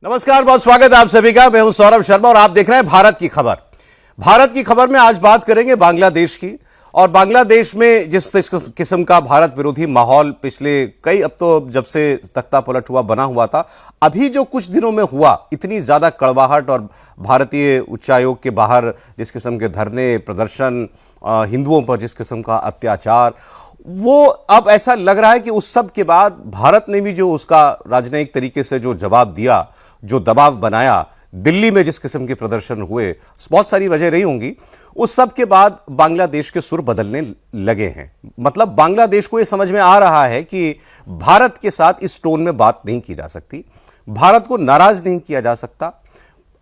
नमस्कार, बहुत स्वागत है आप सभी का। मैं हूं सौरभ शर्मा और आप देख रहे हैं भारत की खबर। भारत की खबर में आज बात करेंगे बांग्लादेश की। और बांग्लादेश में जिस किस्म का भारत विरोधी माहौल पिछले कई, अब तो जब से तख्ता पलट हुआ बना हुआ था, अभी जो कुछ दिनों में हुआ, इतनी ज्यादा कड़वाहट और भारतीय उच्चायोग के बाहर जिस किस्म के धरने प्रदर्शन, हिंदुओं पर जिस किस्म का अत्याचार, वो अब ऐसा लग रहा है कि उस सब के बाद भारत ने भी जो उसका राजनयिक तरीके से जो जवाब दिया, जो दबाव बनाया, दिल्ली में जिस किस्म के प्रदर्शन हुए, बहुत सारी वजह रही होंगी, उस सब के बाद बांग्लादेश के सुर बदलने लगे हैं। मतलब बांग्लादेश को यह समझ में आ रहा है कि भारत के साथ इस टोन में बात नहीं की जा सकती, भारत को नाराज नहीं किया जा सकता।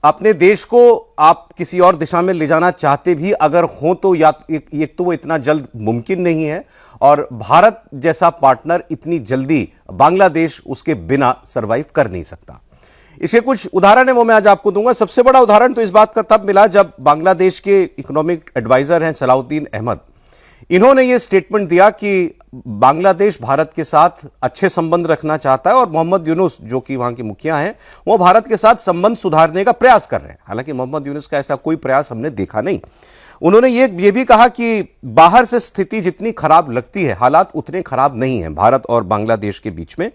अपने देश को आप किसी और दिशा में ले जाना चाहते भी अगर हो तो या एक तो वो इतना जल्द मुमकिन नहीं है, और भारत जैसा पार्टनर इतनी जल्दी बांग्लादेश उसके बिना सरवाइव कर नहीं सकता। इसके कुछ उदाहरण है, वो मैं आज आपको दूंगा। सबसे बड़ा उदाहरण तो इस बात का तब मिला जब बांग्लादेश के इकोनॉमिक एडवाइजर हैं सलाउद्दीन अहमद, इन्होंने ये स्टेटमेंट दिया कि बांग्लादेश भारत के साथ अच्छे संबंध रखना चाहता है और मोहम्मद यूनुस जो कि वहां के मुखिया हैं, वो भारत के साथ संबंध सुधारने का प्रयास कर रहे हैं। हालांकि मोहम्मद यूनुस का ऐसा कोई प्रयास हमने देखा नहीं। उन्होंने ये भी कहा कि बाहर से स्थिति जितनी खराब लगती है, हालात उतने खराब नहीं हैं भारत और बांग्लादेश के बीच में।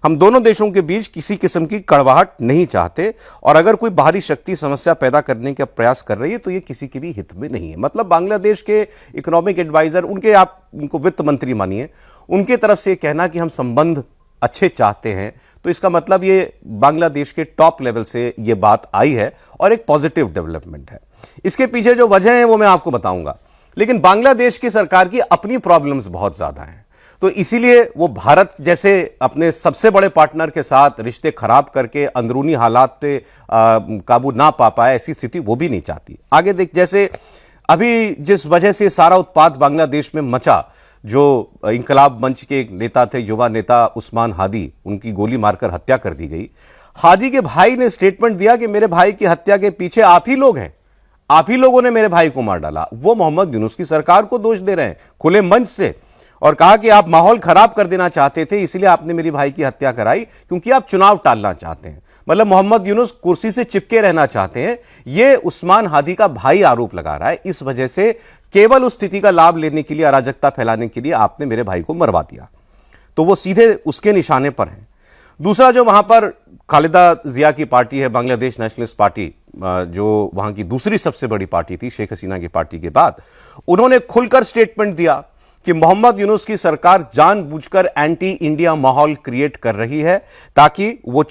हम दोनों देशों के बीच किसी किस्म की कड़वाहट नहीं चाहते, और अगर कोई बाहरी शक्ति समस्या पैदा करने का प्रयास कर रही है तो ये किसी के भी हित में नहीं है। मतलब बांग्लादेश के इकोनॉमिक एडवाइजर, उनके, आप उनको वित्त मंत्री मानिए, उनके तरफ से कहना कि हम संबंध अच्छे चाहते हैं, तो इसका मतलब ये बांग्लादेश के टॉप लेवल से ये बात आई है और एक पॉजिटिव डेवलपमेंट है। इसके पीछे जो वजह है वो मैं आपको बताऊंगा, लेकिन बांग्लादेश की सरकार की अपनी प्रॉब्लम्स बहुत ज्यादा हैं, तो इसीलिए वो भारत जैसे अपने सबसे बड़े पार्टनर के साथ रिश्ते खराब करके अंदरूनी हालात पे काबू ना पा पाए, ऐसी स्थिति वो भी नहीं चाहती। आगे देख, जैसे अभी जिस वजह से सारा उत्पात बांग्लादेश में मचा, जो इंकलाब मंच के एक नेता थे, युवा नेता उस्मान हादी, उनकी गोली मारकर हत्या कर दी गई। हादी के भाई ने स्टेटमेंट दिया कि मेरे भाई की हत्या के पीछे आप ही लोग हैं, आप ही लोगों ने मेरे भाई को मार डाला। वो मोहम्मद यूनुस की सरकार को दोष दे रहे हैं खुले मंच से, और कहा कि आप माहौल खराब कर देना चाहते थे, इसलिए आपने मेरी भाई की हत्या कराई, क्योंकि आप चुनाव टालना चाहते हैं। मतलब मोहम्मद यूनुस कुर्सी से चिपके रहना चाहते हैं, यह उस्मान हादी का भाई आरोप लगा रहा है। इस वजह से केवल उस स्थिति का लाभ लेने के लिए, अराजकता फैलाने के लिए आपने मेरे भाई को मरवा दिया, तो वो सीधे उसके निशाने पर हैं। दूसरा, जो वहां पर खालिदा जिया की पार्टी है, बांग्लादेश नेशनलिस्ट पार्टी, जो वहां की दूसरी सबसे बड़ी पार्टी थी शेख हसीना की पार्टी के बाद, उन्होंने खुलकर स्टेटमेंट दिया कि मोहम्मद यूनुस की सरकार जानबूझकर एंटी इंडिया माहौल क्रिएट कर रही है ताकि वो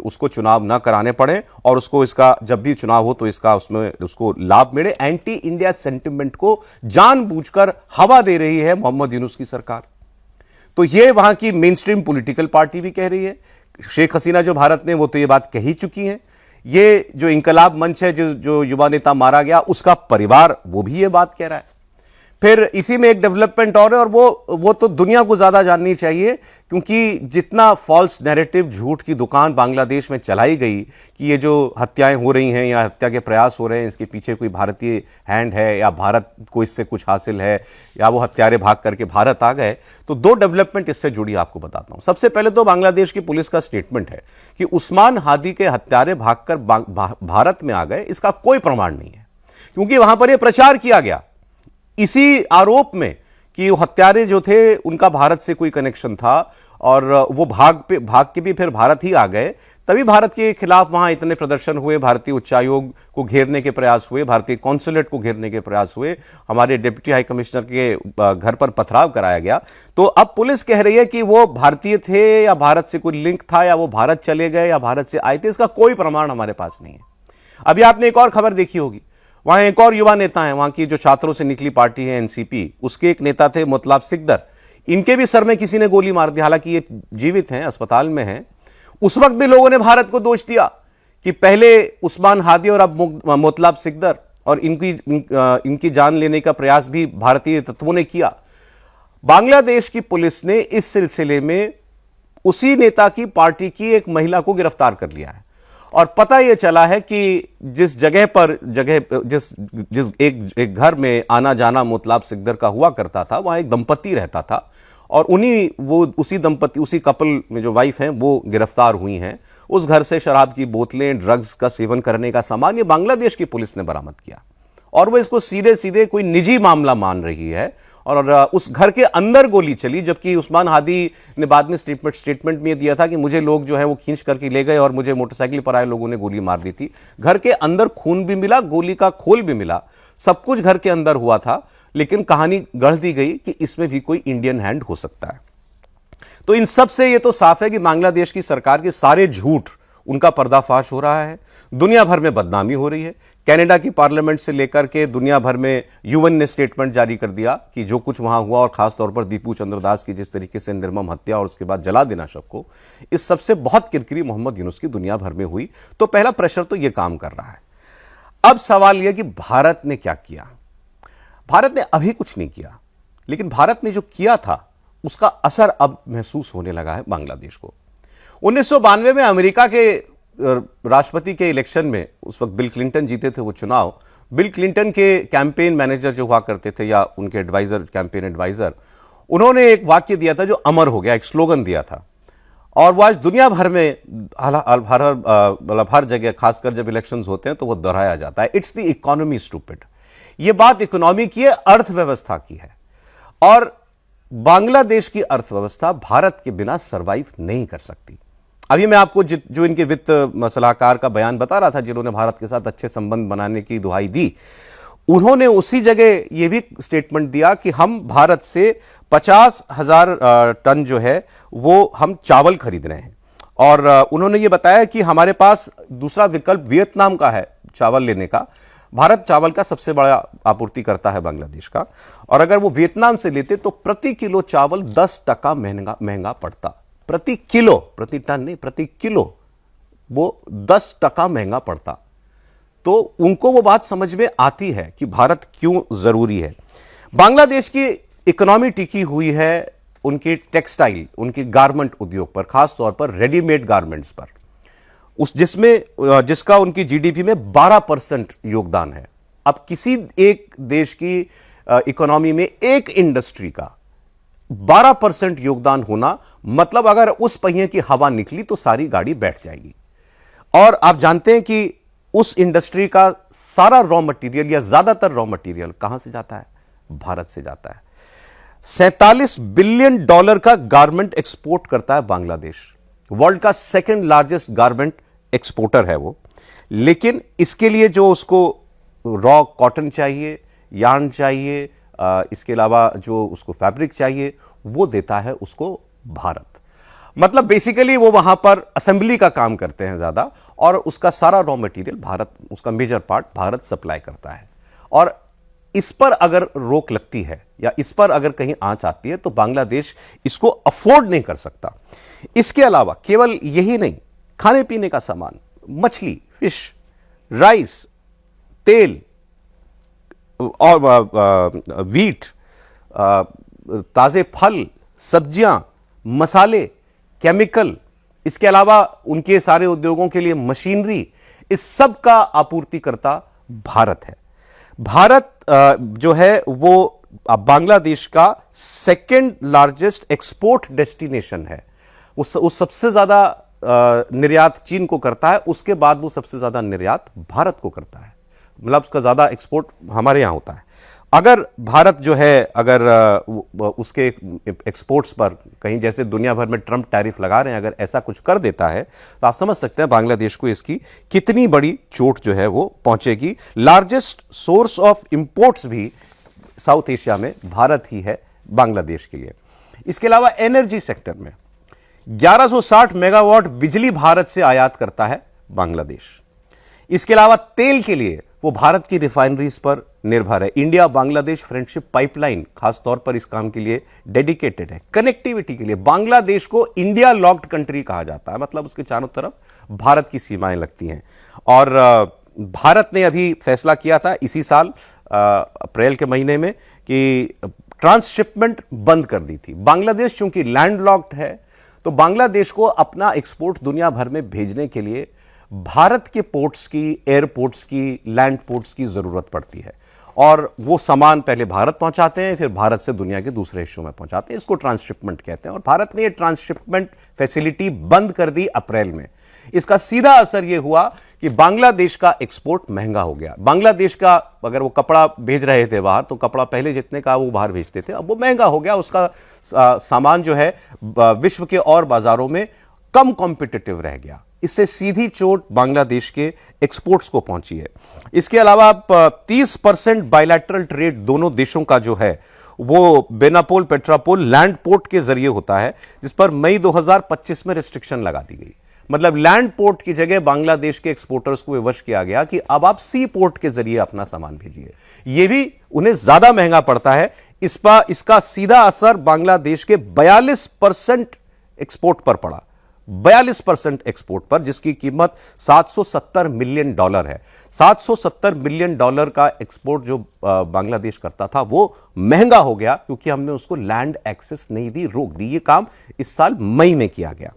उसको चुनाव ना कराने पड़े, और उसको इसका जब भी चुनाव हो तो इसका उसमें उसको लाभ मिले। एंटी इंडिया सेंटिमेंट को जानबूझकर हवा दे रही है मोहम्मद यूनुस की सरकार। तो ये वहां की मेन स्ट्रीम पॉलिटिकल पार्टी भी कह रही है। शेख हसीना जो भारत ने, वो तो ये बात कही चुकी है। ये जो इंकलाब मंच है, जो युवा नेता मारा गया, उसका परिवार, वो भी ये बात कह रहा है। फिर इसी में एक डेवलपमेंट और है, और वो तो दुनिया को ज्यादा जाननी चाहिए, क्योंकि जितना फॉल्स नैरेटिव, झूठ की दुकान बांग्लादेश में चलाई गई कि ये जो हत्याएं हो रही हैं या हत्या के प्रयास हो रहे हैं, इसके पीछे कोई भारतीय हैंड है या भारत को इससे कुछ हासिल है या वो हत्यारे भाग करके भारत आ गए, तो दो डेवलपमेंट इससे जुड़ी आपको बताता हूं। सबसे पहले तो बांग्लादेश की पुलिस का स्टेटमेंट है कि उस्मान हादी के हत्यारे भागकर भारत में आ गए, इसका कोई प्रमाण नहीं है, क्योंकि वहां पर यह प्रचार किया गया इसी आरोप में कि वो हत्यारे जो थे उनका भारत से कोई कनेक्शन था, और वो भाग के भी फिर भारत ही आ गए। तभी भारत के खिलाफ वहां इतने प्रदर्शन हुए, भारतीय उच्चायोग को घेरने के प्रयास हुए, भारतीय कॉन्सुलेट को घेरने के प्रयास हुए, हमारे डिप्टी हाई कमिश्नर के घर पर पथराव कराया गया। तो अब पुलिस कह रही है कि वो भारतीय थे या भारत से कोई लिंक था, या वो भारत चले गए या भारत से आए थे, इसका कोई प्रमाण हमारे पास नहीं है। अभी आपने एक और खबर देखी होगी, वहां एक और युवा नेता हैं, वहां की जो छात्रों से निकली पार्टी है एनसीपी, उसके एक नेता थे मोतलाब सिकदर, इनके भी सर में किसी ने गोली मार दी। हालांकि ये जीवित हैं, अस्पताल में हैं। उस वक्त भी लोगों ने भारत को दोष दिया कि पहले उस्मान हादी और अब मोतलाब सिकदर, और इनकी जान लेने का प्रयास भी भारतीय तत्वों ने किया। बांग्लादेश की पुलिस ने इस सिलसिले में उसी नेता की पार्टी की एक महिला को गिरफ्तार कर लिया है, और पता यह चला है कि जिस जगह पर जिस एक घर में आना जाना मोतलाब सिकदर का हुआ करता था, वहां एक दंपति रहता था, और उसी दंपति, उसी कपल में जो वाइफ हैं वो गिरफ्तार हुई हैं, उस घर से शराब की बोतलें, ड्रग्स का सेवन करने का सामान, ये बांग्लादेश की पुलिस ने बरामद किया और वो इसको सीधे सीधे कोई निजी मामला मान रही है। और उस घर के अंदर गोली चली, जबकि उस्मान हादी ने बाद में स्टेटमेंट में दिया था कि मुझे लोग जो है वो खींच करके ले गए और मुझे मोटरसाइकिल पर आए लोगों ने गोली मार दी थी। घर के अंदर खून भी मिला, गोली का खोल भी मिला, सब कुछ घर के अंदर हुआ था, लेकिन कहानी गढ़ दी गई कि इसमें भी कोई इंडियन हैंड हो सकता है। तो इन सब से यह तो साफ है कि बांग्लादेश की सरकार के सारे झूठ, उनका पर्दाफाश हो रहा है, दुनिया भर में बदनामी हो रही है। कनाडा की पार्लियामेंट से लेकर के दुनिया भर में यूएन ने स्टेटमेंट जारी कर दिया कि जो कुछ वहां हुआ, और खासतौर पर दीपू चंद्र दास की जिस तरीके से निर्मम हत्या और उसके बाद जला देना शव को, इस सबसे बहुत किरकिरी मोहम्मद यूनुस की दुनिया भर में हुई। तो पहला प्रेशर तो यह काम कर रहा है। अब सवाल यह कि भारत ने क्या किया। भारत ने अभी कुछ नहीं किया, लेकिन भारत ने जो किया था उसका असर अब महसूस होने लगा है बांग्लादेश को। 1992 में अमेरिका के राष्ट्रपति के इलेक्शन में उस वक्त बिल क्लिंटन जीते थे वो चुनाव। बिल क्लिंटन के कैंपेन मैनेजर जो हुआ करते थे या उनके एडवाइजर, कैंपेन एडवाइजर, उन्होंने एक वाक्य दिया था जो अमर हो गया, एक स्लोगन दिया था, और वो आज दुनिया भर में हर जगह, खासकर जब इलेक्शंस होते हैं तो वो दोहराया जाता है, इट्स द इकोनॉमी स्टूपिड। ये बात इकोनॉमी की है, अर्थव्यवस्था की है, और बांग्लादेश की अर्थव्यवस्था भारत के बिना सरवाइव नहीं कर सकती। अभी मैं आपको जो इनके वित्त सलाहकार का बयान बता रहा था, जिन्होंने भारत के साथ अच्छे संबंध बनाने की दुहाई दी, उन्होंने उसी जगह यह भी स्टेटमेंट दिया कि हम भारत से 50,000 टन जो है वो हम चावल खरीद रहे हैं। और उन्होंने ये बताया कि हमारे पास दूसरा विकल्प वियतनाम का है चावल लेने का। भारत चावल का सबसे बड़ा आपूर्तिकर्ता है बांग्लादेश का, और अगर वो वियतनाम से लेते तो प्रति किलो चावल 10% महंगा पड़ता। प्रति किलो, प्रति टन नहीं, प्रति किलो वो 10% महंगा पड़ता। तो उनको वो बात समझ में आती है कि भारत क्यों जरूरी है। बांग्लादेश की इकोनॉमी टिकी हुई है उनकी टेक्सटाइल, उनकी गारमेंट उद्योग पर, खासतौर पर रेडीमेड गारमेंट्स पर, जिसका उनकी जीडीपी में 12% योगदान है। अब किसी एक देश की इकोनॉमी में एक इंडस्ट्री का 12% योगदान होना, मतलब अगर उस पहिए की हवा निकली तो सारी गाड़ी बैठ जाएगी। और आप जानते हैं कि उस इंडस्ट्री का सारा रॉ मटेरियल या ज्यादातर रॉ मटेरियल कहां से जाता है? भारत से जाता है। $47 बिलियन का गारमेंट एक्सपोर्ट करता है बांग्लादेश। वर्ल्ड का सेकंड लार्जेस्ट गारमेंट एक्सपोर्टर है वो। लेकिन इसके लिए जो उसको रॉ कॉटन चाहिए, यार्न चाहिए, इसके अलावा जो उसको फैब्रिक चाहिए, वो देता है उसको भारत। मतलब बेसिकली वो वहां पर असेंबली का काम करते हैं ज्यादा, और उसका सारा रॉ मटेरियल भारत, उसका मेजर पार्ट भारत सप्लाई करता है। और इस पर अगर रोक लगती है या इस पर अगर कहीं आंच आती है तो बांग्लादेश इसको अफोर्ड नहीं कर सकता। इसके अलावा केवल यही नहीं, खाने पीने का सामान, मछली, फिश, राइस, तेल और वीट, ताजे फल, सब्जियां, मसाले, केमिकल, इसके अलावा उनके सारे उद्योगों के लिए मशीनरी, इस सब का आपूर्तिकर्ता भारत है। भारत जो है वो बांग्लादेश का सेकंड लार्जेस्ट एक्सपोर्ट डेस्टिनेशन है। वो सबसे ज्यादा निर्यात चीन को करता है, उसके बाद वो सबसे ज्यादा निर्यात भारत को करता है। मतलब उसका ज्यादा एक्सपोर्ट हमारे यहां होता है। अगर भारत जो है, अगर उसके एक्सपोर्ट्स पर कहीं, जैसे दुनिया भर में ट्रंप टैरिफ लगा रहे हैं, अगर ऐसा कुछ कर देता है तो आप समझ सकते हैं बांग्लादेश को इसकी कितनी बड़ी चोट जो है वो पहुंचेगी। लार्जेस्ट सोर्स ऑफ इंपोर्ट्स भी साउथ एशिया में भारत ही है बांग्लादेश के लिए। इसके अलावा एनर्जी सेक्टर में 1160 मेगावाट बिजली भारत से आयात करता है बांग्लादेश। इसके अलावा तेल के लिए वो भारत की रिफाइनरीज पर निर्भर है। इंडिया बांग्लादेश फ्रेंडशिप पाइपलाइन खासतौर पर इस काम के लिए डेडिकेटेड है। कनेक्टिविटी के लिए बांग्लादेश को इंडिया लॉक्ड कंट्री कहा जाता है, मतलब उसके चारों तरफ भारत की सीमाएं लगती हैं। और भारत ने अभी फैसला किया था इसी साल अप्रैल के महीने में कि ट्रांसशिपमेंट बंद कर दी थी। बांग्लादेश चूंकि लैंडलॉक्ड है तो बांग्लादेश को अपना एक्सपोर्ट दुनिया भर में भेजने के लिए भारत के पोर्ट्स की, एयरपोर्ट्स की, लैंड पोर्ट्स की जरूरत पड़ती है। और वो सामान पहले भारत पहुंचाते हैं, फिर भारत से दुनिया के दूसरे हिस्सों में पहुंचाते हैं। इसको ट्रांसशिपमेंट कहते हैं। और भारत ने ये ट्रांसशिपमेंट फैसिलिटी बंद कर दी अप्रैल में। इसका सीधा असर यह हुआ कि बांग्लादेश का एक्सपोर्ट महंगा हो गया। बांग्लादेश का अगर वो कपड़ा भेज रहे थे बाहर, तो कपड़ा पहले जितने का वो बाहर भेजते थे, अब वो महंगा हो गया। उसका सामान जो है विश्व के और बाजारों में कम कॉम्पिटिटिव रह गया। इससे सीधी चोट बांग्लादेश के एक्सपोर्ट्स को पहुंची है। इसके अलावा 30% बायलैटरल ट्रेड दोनों देशों का जो है वो बेनापोल पेट्रापोल लैंड पोर्ट के जरिए होता है, जिस पर मई 2025 में रिस्ट्रिक्शन लगा दी गई। मतलब लैंड पोर्ट की जगह बांग्लादेश के एक्सपोर्टर्स को विवश किया गया कि अब आप सी पोर्ट के जरिए अपना सामान भेजिए। यह भी उन्हें ज्यादा महंगा पड़ता है। इसका सीधा असर बांग्लादेश के 42% एक्सपोर्ट पर पड़ा। 42% एक्सपोर्ट पर, जिसकी कीमत $770 मिलियन है। $770 मिलियन का एक्सपोर्ट जो बांग्लादेश करता था वो महंगा हो गया क्योंकि हमने उसको लैंड एक्सेस नहीं दी, रोक दी। ये काम इस साल मई में किया गया।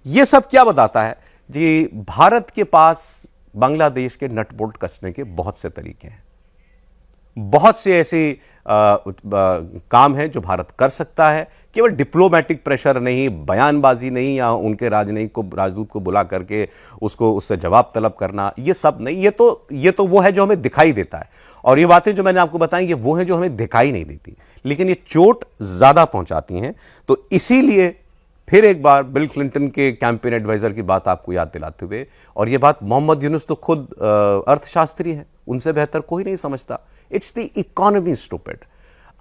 ये सब क्या बताता है जी? भारत के पास बांग्लादेश के नट बोल्ट कसने के बहुत से तरीके हैं। बहुत से ऐसे काम हैं जो भारत कर सकता है। केवल डिप्लोमेटिक प्रेशर नहीं, बयानबाजी नहीं, या उनके राजदूत को बुला करके उससे जवाब तलब करना, ये सब नहीं। ये तो वो है जो हमें दिखाई देता है, और ये बातें जो मैंने आपको बताई ये वो हैं जो हमें दिखाई नहीं देती, लेकिन ये चोट ज्यादा पहुंचाती हैं। तो इसीलिए फिर एक बार बिल क्लिंटन के कैंपेन एडवाइजर की बात आपको याद दिलाते हुए, और ये बात मोहम्मद यूनुस तो खुद अर्थशास्त्री हैं, उनसे बेहतर कोई नहीं समझता। It's the economy stupid.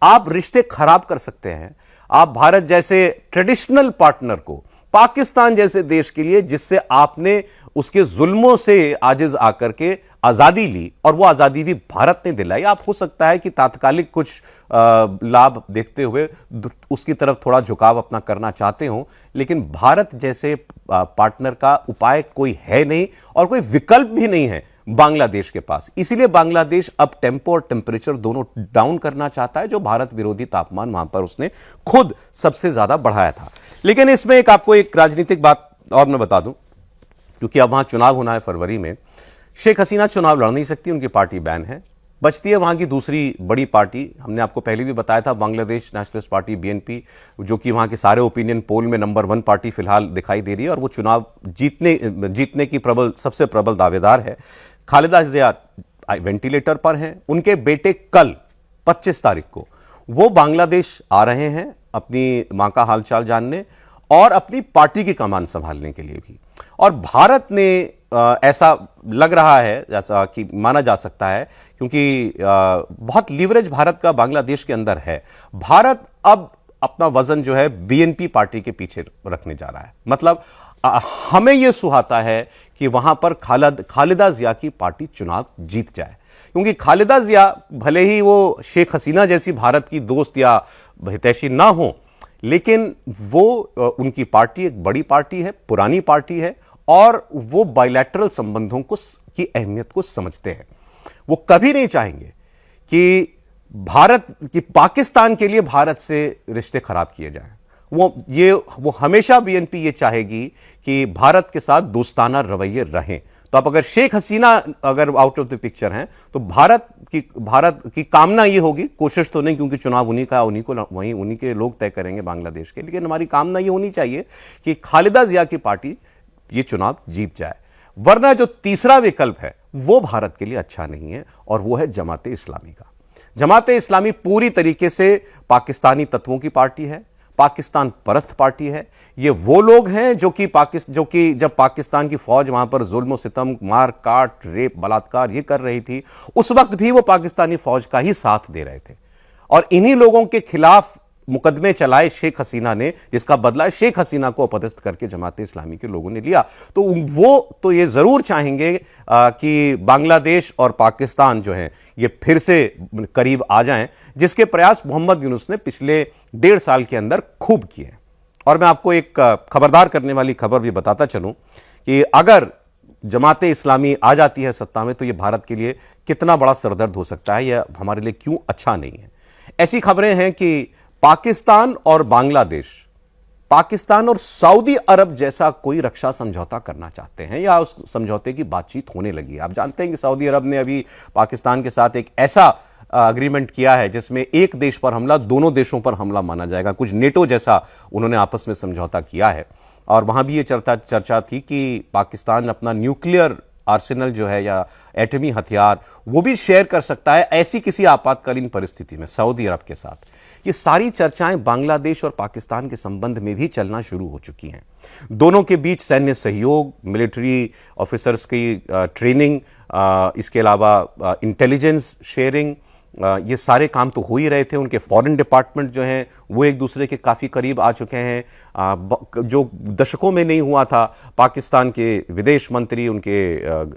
आप रिश्ते खराब कर सकते हैं। आप भारत जैसे ट्रेडिशनल पार्टनर को, पाकिस्तान जैसे देश के लिए जिससे आपने उसके जुल्मों से आजिज आकर के आजादी ली, और वो आजादी भी भारत ने दिलाई, आप हो सकता है कि तात्कालिक कुछ लाभ देखते हुए उसकी तरफ थोड़ा झुकाव अपना करना चाहते हो, लेकिन भारत जैसे पार्टनर का उपाय कोई है नहीं, और कोई विकल्प भी नहीं है बांग्लादेश के पास। इसीलिए बांग्लादेश अब टेम्पो और टेम्परेचर दोनों डाउन करना चाहता है, जो भारत विरोधी तापमान वहां पर उसने खुद सबसे ज्यादा बढ़ाया था। लेकिन इसमें आपको एक राजनीतिक बात और मैं बता दूं, क्योंकि अब वहां चुनाव होना है फरवरी में। शेख हसीना चुनाव लड़ नहीं सकती, उनकी पार्टी बैन है। बचती है वहां की दूसरी बड़ी पार्टी, हमने आपको पहले भी बताया था, बांग्लादेश नेशनलिस्ट पार्टी बीएनपी, जो कि वहां के सारे ओपिनियन पोल में नंबर 1 पार्टी फिलहाल दिखाई दे रही है, और वो चुनाव जीतने की सबसे प्रबल दावेदार है। खालिदा जिया वेंटिलेटर पर हैं। उनके बेटे कल 25 तारीख को वो बांग्लादेश आ रहे हैं अपनी मां का हालचाल जानने और अपनी पार्टी की कमान संभालने के लिए भी। और भारत ने ऐसा लग रहा है, जैसा कि माना जा सकता है, क्योंकि बहुत लीवरेज भारत का बांग्लादेश के अंदर है। भारत अब अपना वजन जो है बीएनपी पार्टी के पीछे रखने जा रहा है। मतलब हमें यह सुहाता है कि वहां पर खालिदा जिया की पार्टी चुनाव जीत जाए, क्योंकि खालिदा जिया भले ही वो शेख हसीना जैसी भारत की दोस्त या हितैषी ना हो, लेकिन वो उनकी पार्टी एक बड़ी पार्टी है, पुरानी पार्टी है, और वो बायलैटरल संबंधों की अहमियत को समझते हैं। वो कभी नहीं चाहेंगे कि पाकिस्तान के लिए भारत से रिश्ते खराब किए जाएं। वो हमेशा बीएनपी ये चाहेगी कि भारत के साथ दोस्ताना रवैये रहें। तो अब अगर शेख हसीना अगर आउट ऑफ द पिक्चर हैं, तो भारत की कामना ये होगी, कोशिश तो नहीं, क्योंकि चुनाव उन्हीं के लोग तय करेंगे बांग्लादेश के, लेकिन हमारी कामना ये होनी चाहिए कि खालिदा जिया की पार्टी ये चुनाव जीत जाए। वरना जो तीसरा विकल्प है वो भारत के लिए अच्छा नहीं है, और वो है जमाते इस्लामी का। जमाते इस्लामी पूरी तरीके से पाकिस्तानी तत्वों की पार्टी है, पाकिस्तान परस्त पार्टी है। ये वो लोग हैं जो कि जब पाकिस्तान की फौज वहां पर जुल्म सितम, मार काट, रेप, बलात्कार ये कर रही थी, उस वक्त भी वो पाकिस्तानी फौज का ही साथ दे रहे थे। और इन्हीं लोगों के खिलाफ मुकदमे चलाए शेख हसीना ने, जिसका बदला शेख हसीना को अपदस्थ करके जमाते इस्लामी के लोगों ने लिया। तो वो तो ये जरूर चाहेंगे कि बांग्लादेश और पाकिस्तान जो है ये फिर से करीब आ जाएं, जिसके प्रयास मोहम्मद यूनुस ने पिछले 1.5 साल के अंदर खूब किए। और मैं आपको एक खबरदार करने वाली खबर भी बताता चलूं कि अगर जमाते इस्लामी आ जाती है सत्ता में, तो यह भारत के लिए कितना बड़ा सरदर्द हो सकता है, यह हमारे लिए क्यों अच्छा नहीं है। ऐसी खबरें हैं कि पाकिस्तान और बांग्लादेश, पाकिस्तान और सऊदी अरब जैसा कोई रक्षा समझौता करना चाहते हैं, या उस समझौते की बातचीत होने लगी है। आप जानते हैं कि सऊदी अरब ने अभी पाकिस्तान के साथ एक ऐसा अग्रीमेंट किया है जिसमें एक देश पर हमला दोनों देशों पर हमला माना जाएगा, कुछ नेटो जैसा उन्होंने आपस में समझौता किया है। और वहां भी ये चर्चा थी कि पाकिस्तान अपना न्यूक्लियर आर्सेनल जो है या एटमी हथियार वो भी शेयर कर सकता है ऐसी किसी आपातकालीन परिस्थिति में सऊदी अरब के साथ। ये सारी चर्चाएं बांग्लादेश और पाकिस्तान के संबंध में भी चलना शुरू हो चुकी हैं। दोनों के बीच सैन्य सहयोग, मिलिट्री ऑफिसर्स की ट्रेनिंग, इसके अलावा इंटेलिजेंस शेयरिंग, ये सारे काम तो हो ही रहे थे। उनके फॉरेन डिपार्टमेंट जो हैं वो एक दूसरे के काफ़ी करीब आ चुके हैं। जो दशकों में नहीं हुआ था, पाकिस्तान के विदेश मंत्री, उनके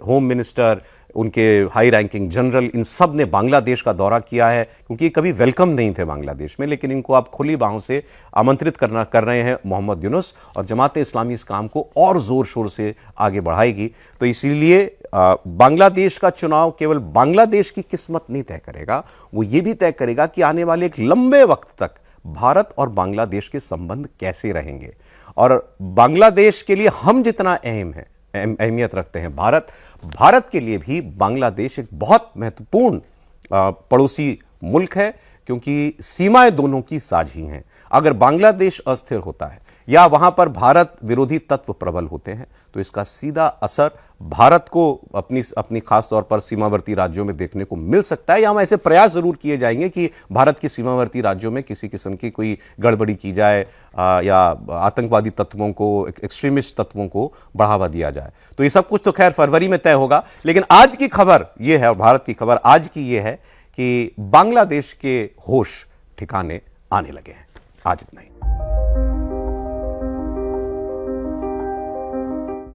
होम मिनिस्टर, उनके हाई रैंकिंग जनरल, इन सब ने बांग्लादेश का दौरा किया है, क्योंकि ये कभी वेलकम नहीं थे बांग्लादेश में, लेकिन इनको आप खुली बाहों से आमंत्रित कर रहे हैं मोहम्मद यूनुस, और जमात इस्लामी इस काम को और जोर शोर से आगे बढ़ाएगी। तो इसीलिए बांग्लादेश का चुनाव केवल बांग्लादेश की किस्मत नहीं तय करेगा, वो ये भी तय करेगा कि आने वाले एक लंबे वक्त तक भारत और बांग्लादेश के संबंध कैसे रहेंगे। और बांग्लादेश के लिए हम जितना अहमियत रखते हैं, भारत के लिए भी बांग्लादेश एक बहुत महत्वपूर्ण पड़ोसी मुल्क है, क्योंकि सीमाएं दोनों की साझी हैं। अगर बांग्लादेश अस्थिर होता है या वहां पर भारत विरोधी तत्व प्रबल होते हैं, तो इसका सीधा असर भारत को अपनी खास तौर पर सीमावर्ती राज्यों में देखने को मिल सकता है। या हम ऐसे प्रयास जरूर किए जाएंगे कि भारत के सीमावर्ती राज्यों में किसी किस्म की कोई गड़बड़ी की जाए, या आतंकवादी तत्वों को, एक्सट्रीमिस्ट तत्वों को बढ़ावा दिया जाए। तो ये सब कुछ तो खैर फरवरी में तय होगा। लेकिन आज की खबर यह है, और भारत की खबर आज की यह है कि बांग्लादेश के होश ठिकाने आने लगे हैं। आज इतना ही।